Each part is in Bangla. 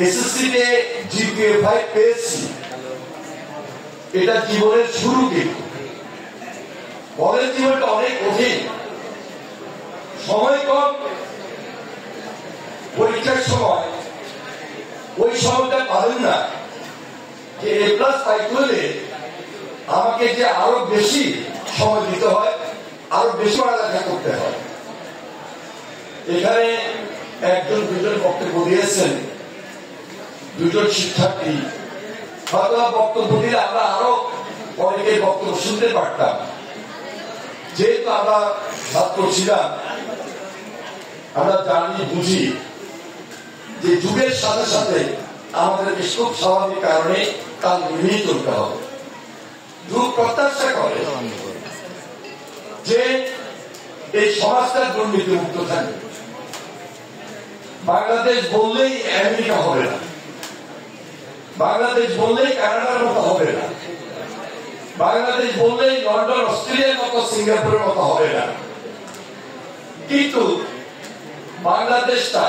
এসএসসিতে জিপিএ 5 পেয়েছি, এটা জীবনের শুরু। কিন্তু কলেজ জীবনটা অনেক কঠিন, সময় কম, পরীক্ষার সময় ওই সময়টা পাবেন না যে এ প্লাস পাইতে হলে আমাকে যে আরো বেশি সময় দিতে হয়, আরো বেশি পড়ালেখা করতে হয়। এখানে একজন দুজন বক্তব্য দিয়েছেন, দুজন শিক্ষার্থী হয়তো বক্তব্য দিলে আমরা আরো অনেকের বক্তব্য শুনতে পারতাম। যেহেতু আমরা ছাত্র ছিলাম, আমরা জানি বুঝি যে যুগের সাথে সাথে আমাদেরকে খুব স্বাভাবিক কারণে তাল মিলিয়ে চলতে হবে। যুগ প্রত্যাশা করে যে এই সমাজটা দুর্নীতি মুক্ত থাকবে। বাংলাদেশ বললেই আমেরিকা হবে না, বাংলাদেশ বললেই কানাডার মতো হবে না, বাংলাদেশ বললেই লন্ডন অস্ট্রেলিয়ার মতো সিঙ্গাপুরের মতো হবে না। কিন্তু বাংলাদেশটা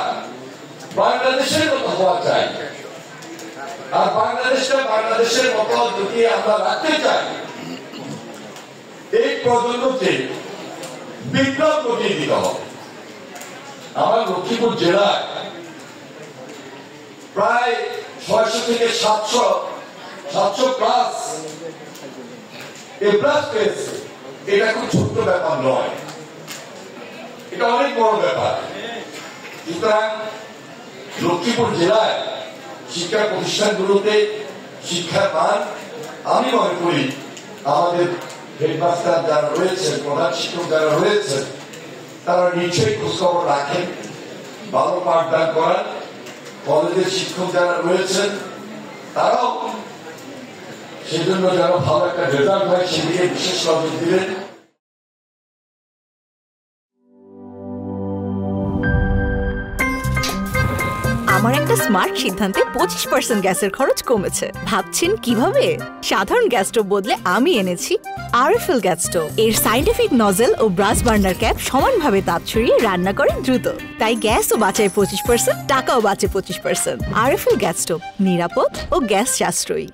বাংলাদেশের মতো হওয়া চাই। আর বাংলাদেশটা বাংলাদেশের মতো যদি আমরা রাখতে চাই, এই প্রজন্মকে বিপ্লব ঘটিয়ে দিতে হবে। আমার লক্ষ্মীপুর জেলায় প্রায় 600 থেকে 700 প্লাস এ প্লাস পেয়েছে। এটা খুব ছোট্ট ব্যাপার নয়, এটা অনেক বড় ব্যাপার। সুতরাং লক্ষ্মীপুর জেলায় শিক্ষা প্রতিষ্ঠানগুলোতে শিক্ষার মান আমি মনে করি আমাদের হেডমাস্টার যারা রয়েছেন, প্রধান শিক্ষক যারা রয়েছেন, তারা নিশ্চয়ই খোঁজখবর রাখেন, ভালো পাঠদান করান। কলেজের শিক্ষক যারা রয়েছেন তারাও সেজন্য যেন ভালো একটা রেজাল্ট হয় সেদিকে বিশেষ নজর দিলেন। আমার একটা স্মার্ট সিদ্ধান্তে 25% গ্যাসের খরচ কমেছে। ভাবছেন কিভাবে? সাধারণ গ্যাস স্টোভ বদলে আমি এনেছি আরএফএল গ্যাস স্টোভ। এর সাইন্টিফিক নজল ও ব্রাস বার্নার ক্যাপ সমানভাবে তাপ ছড়িয়ে রান্না করে দ্রুত, তাই গ্যাসও বাঁচায় 25%, টাকাও বাঁচে 25%। আরএফএল গ্যাস স্টোভ নিরাপদ ও গ্যাস সাশ্রয়ী।